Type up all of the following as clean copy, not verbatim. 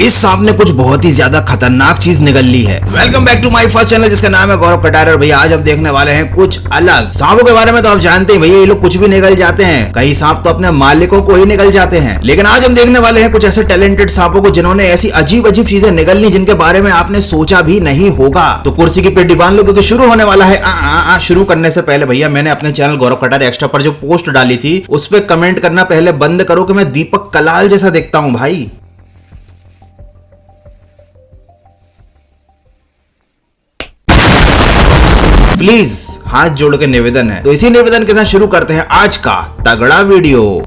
इस सांप ने कुछ बहुत ही ज्यादा खतरनाक चीज निगल ली है। Welcome back to my first channel जिसका नाम है गौरव कटारे। और भैया आज हम देखने वाले हैं कुछ अलग सांपों के बारे में। तो आप जानते हैं भैया ये लोग कुछ भी निगल जाते हैं, कई सांप तो अपने मालिकों को ही निगल जाते हैं। लेकिन आज हम देखने वाले हैं कुछ ऐसे टैलेंटेड सांपों को जिन्होंने ऐसी अजीब अजीब चीजें निगल ली जिनके बारे में आपने सोचा भी नहीं होगा। तो कुर्सी की पेटी बांध लो क्योंकि शुरू होने वाला है। शुरू करने से पहले भैया मैंने अपने चैनल गौरव कटारे एक्स्ट्रा पर जो पोस्ट डाली थी उस पर कमेंट करना पहले बंद करो कि मैं दीपक कलाल जैसा दिखता हूं भाई। प्लीज हाथ जोड़ के निवेदन है। तो इसी निवेदन के साथ शुरू करते हैं आज का तगड़ा वीडियो।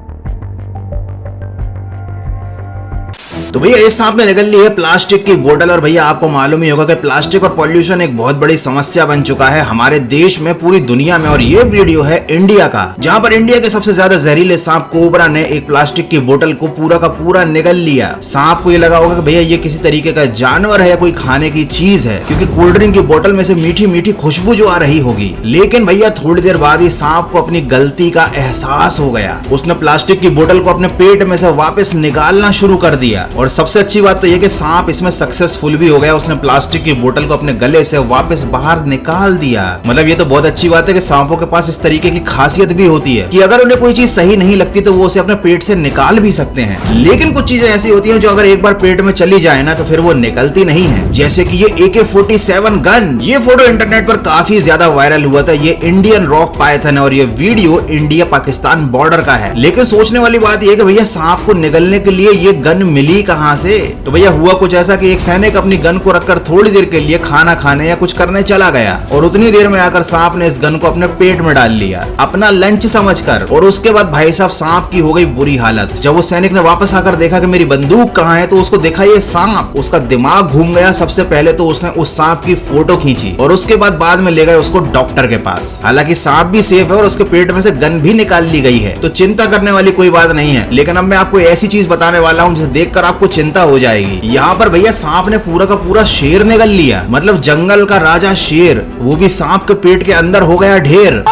तो भैया इस सांप ने निगल ली है प्लास्टिक की बोतल। और भैया आपको मालूम ही होगा कि प्लास्टिक और पॉल्यूशन एक बहुत बड़ी समस्या बन चुका है हमारे देश में, पूरी दुनिया में। और ये वीडियो है इंडिया का, जहां पर इंडिया के सबसे ज्यादा जहरीले सांप कोबरा ने एक प्लास्टिक की बोतल को पूरा का पूरा निगल लिया। सांप को ये लगा होगा कि भैया ये किसी तरीके का जानवर है या कोई खाने की चीज है, क्योंकि कोल्ड ड्रिंक की बोतल में से मीठी मीठी खुशबू जो आ रही होगी। लेकिन भैया थोड़ी देर बाद ही सांप को अपनी गलती का एहसास हो गया। उसने प्लास्टिक की बोतल को अपने पेट में से वापस निकालना शुरू कर दिया। और सबसे अच्छी बात तो यह कि सांप इसमें सक्सेसफुल भी हो गया। उसने प्लास्टिक की बोतल को अपने गले से वापस बाहर निकाल दिया। मतलब ये तो बहुत अच्छी बात है कि सांपों के पास इस तरीके की खासियत भी होती है कि अगर उन्हें कोई चीज सही नहीं लगती तो वो उसे अपने पेट से निकाल भी सकते हैं। लेकिन कुछ चीजें ऐसी होती हैं जो अगर एक बार पेट में चली जाए ना तो फिर वो निकलती नहीं है। जैसे कि ये AK-47 गन। ये फोटो इंटरनेट पर काफी ज्यादा वायरल हुआ था। ये इंडियन रॉक पाइथन है और ये वीडियो इंडिया पाकिस्तान बॉर्डर का है। लेकिन सोचने वाली बात यह है कि भैया सांप को निगलने के लिए ये गन मिली कहां से? तो भैया हुआ कुछ ऐसा कि एक सैनिक अपनी गन को रखकर थोड़ी देर के लिए खाना खाने या कुछ करने चला गया और उतनी देर में आकर सांप ने इस गन को अपने पेट में डाल लिया अपना लंच समझकर। और उसके बाद भाई साहब सांप की हो गई बुरी हालत। जब उस सैनिक ने वापस आकर देखा कि मेरी बंदूक कहाँ है तो उसको देखा ये सांप। उसका दिमाग घूम गया। सबसे पहले तो उसने उस सांप की फोटो खींची और उसके बाद में ले गए उसको डॉक्टर के पास। हालांकि सांप भी सेफ है और उसके पेट में से गन भी निकाल ली गई है, तो चिंता करने वाली कोई बात नहीं है। लेकिन अब मैं आपको ऐसी चीज बताने वाला हूँ जिसे देखकर आपको चिंता हो जाएगी। यहाँ पर भैया सांप ने पूरा का पूरा शेर निगल लिया। मतलब जंगल का राजा शेर, वो भी सांप के पेट के अंदर हो गया ढेर।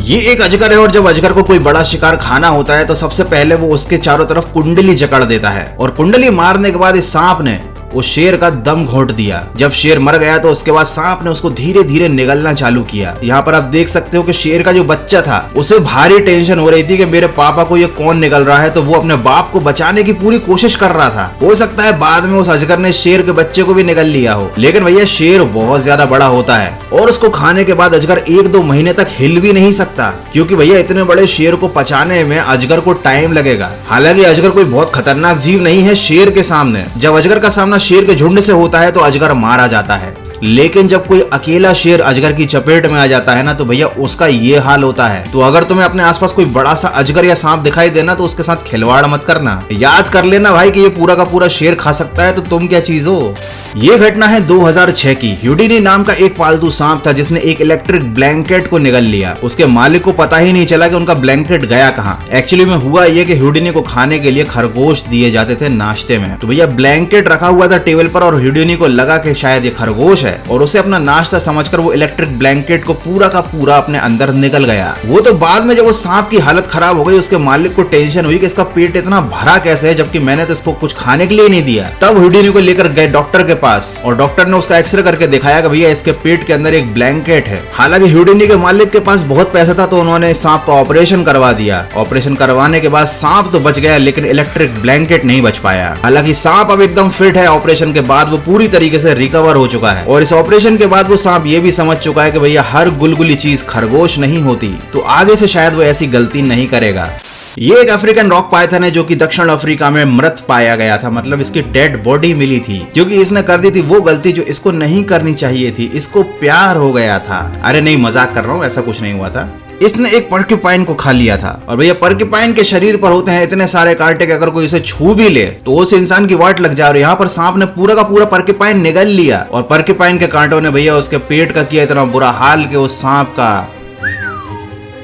ये एक अजगर है और जब अजगर को कोई बड़ा शिकार खाना होता है तो सबसे पहले वो उसके चारों तरफ कुंडली जकड़ देता है। और कुंडली मारने के बाद इस सांप ने वो शेर का दम घोंट दिया। जब शेर मर गया तो उसके बाद सांप ने उसको धीरे धीरे निगलना चालू किया। यहाँ पर आप देख सकते हो कि शेर का जो बच्चा था उसे भारी टेंशन हो रही थी कि मेरे पापा को ये कौन निगल रहा है, तो वो अपने बाप को बचाने की पूरी कोशिश कर रहा था। हो सकता है बाद में उस अजगर ने शेर के बच्चे को भी निगल लिया हो। लेकिन भैया शेर बहुत ज्यादा बड़ा होता है और उसको खाने के बाद अजगर 1-2 महीने तक हिल भी नहीं सकता, क्योंकि भैया इतने बड़े शेर को पचाने में अजगर को टाइम लगेगा। हालांकि अजगर कोई बहुत खतरनाक जीव नहीं है शेर के सामने। जब अजगर का सामना शेर के झुंड से होता है तो अजगर मारा जाता है। लेकिन जब कोई अकेला शेर अजगर की चपेट में आ जाता है ना तो भैया उसका ये हाल होता है। तो अगर तुम्हें अपने आसपास कोई बड़ा सा अजगर या सांप दिखाई देना तो उसके साथ खिलवाड़ मत करना। याद कर लेना भाई कि ये पूरा का पूरा शेर खा सकता है तो तुम क्या चीज हो। ये घटना है 2006 की। ह्यूडिनी नाम का एक पालतू सांप था जिसने एक इलेक्ट्रिक ब्लैंकेट को निगल लिया। उसके मालिक को पता ही नहीं चला कि उनका ब्लैंकेट गया कहाँ। एक्चुअली में हुआ ये कि ह्यूडिनी को खाने के लिए खरगोश दिए जाते थे नाश्ते में। तो भैया ब्लैंकेट रखा हुआ था टेबल पर और ह्यूडिनी को लगा कि शायद ये खरगोश है और उसे अपना नाश्ता समझकर वो इलेक्ट्रिक ब्लैंकेट को पूरा का पूरा अपने अंदर निकल गया। वो तो बाद में जब वो सांप की हालत खराब हो गई उसके मालिक को टेंशन हुई कि इसका पेट इतना भरा कैसे है जबकि मैंने तो इसको कुछ खाने के लिए नहीं दिया। तब ह्यूडिनी को लेकर गए डॉक्टर के पास और डॉक्टर ने उसका एक्सरे करके दिखाया कि भैया इसके पेट के अंदर एक ब्लैंकेट है। हालांकि ह्यूडिनी के मालिक के पास बहुत पैसा था तो उन्होंने सांप का ऑपरेशन करवा दिया। ऑपरेशन करवाने के बाद सांप तो बच गया लेकिन इलेक्ट्रिक ब्लैंकेट नहीं बच पाया। हालांकि सांप अब एकदम फिट है। ऑपरेशन के बाद वो पूरी तरीके से रिकवर हो चुका है और इस ऑपरेशन के बाद वो सांप ये भी समझ चुका है कि भैया हर गुलगुली चीज खरगोश नहीं होती, तो आगे से शायद वो ऐसी गलती नहीं करेगा। ये एक अफ्रीकन रॉक पाइथन है जो कि दक्षिण अफ्रीका में मृत पाया गया था। मतलब इसकी डेड बॉडी मिली थी क्योंकि इसने कर दी थी वो गलती जो इसको नहीं करनी चाहिए थी। इसको प्यार हो गया था। अरे नहीं, मजाक कर रहा हूँ, ऐसा कुछ नहीं हुआ था। इसने एक पर्क्यूपाइन को खा लिया था और भैया पर्क्यूपाइन के शरीर पर होते हैं इतने सारे कांटे कि अगर कोई इसे छू भी ले तो उस इंसान की वाट लग जाए। और यहाँ पर सांप ने पूरा का पूरा पर्क्यूपाइन निगल लिया और पर्क्यूपाइन के कांटों ने भैया उसके पेट का किया इतना बुरा हाल कि उस सांप का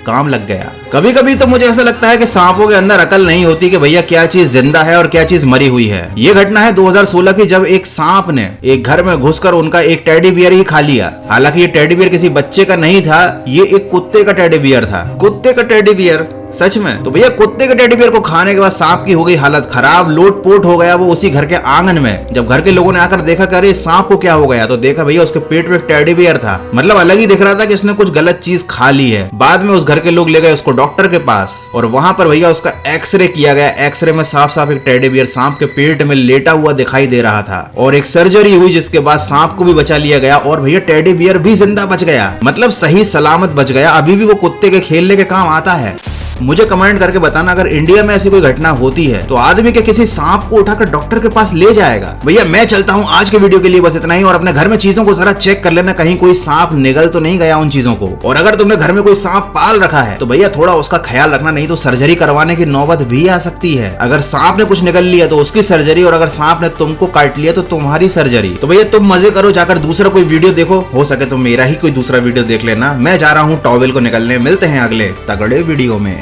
काम लग गया। कभी कभी तो मुझे ऐसा लगता है कि सांपों के अंदर अकल नहीं होती कि भैया क्या चीज जिंदा है और क्या चीज मरी हुई है। ये घटना है 2016 की, जब एक सांप ने एक घर में घुसकर उनका एक टेडी बियर ही खा लिया। हालांकि ये टेडी बियर किसी बच्चे का नहीं था, ये एक कुत्ते का टेडी बियर था। कुत्ते का टेडी बियर सच में। तो भैया कुत्ते के टेडी बियर को खाने के बाद सांप की हो गई हालत खराब, लोट पोट हो गया वो उसी घर के आंगन में। जब घर के लोगों ने आकर देखा कि अरे सांप को क्या हो गया, तो देखा भैया उसके पेट में एक टेडी बियर था। मतलब अलग ही दिख रहा था कि इसने कुछ गलत चीज खा ली है। बाद में उस घर के लोग ले गए उसको डॉक्टर के पास और वहां पर भैया उसका एक्सरे किया गया। एक्सरे में साफ साफ एक टेडी बियर सांप के पेट में लेटा हुआ दिखाई दे रहा था और एक सर्जरी हुई जिसके बाद सांप को भी बचा लिया गया और भैया टेडी बियर भी जिंदा बच गया। मतलब सही सलामत बच गया। अभी भी वो कुत्ते के खेलने के काम आता है। मुझे कमेंट करके बताना अगर इंडिया में ऐसी कोई घटना होती है तो आदमी के किसी सांप को उठाकर डॉक्टर के पास ले जाएगा। भैया मैं चलता हूँ, आज के वीडियो के लिए बस इतना ही। और अपने घर में चीजों को जरा चेक कर लेना कहीं कोई सांप निगल तो नहीं गया उन चीजों को। और अगर तुमने घर में कोई सांप पाल रखा है तो भैया थोड़ा उसका ख्याल रखना, नहीं तो सर्जरी करवाने की नौबत भी आ सकती है। अगर सांप ने कुछ निगल लिया तो उसकी सर्जरी, और अगर सांप ने तुमको काट लिया तो तुम्हारी सर्जरी। तो भैया तुम मजे करो, जाकर दूसरा कोई वीडियो देखो, हो सके तो मेरा ही कोई दूसरा वीडियो देख लेना। मैं जा रहा हूँ टॉवेल को निकलने। मिलते हैं अगले तगड़े वीडियो में।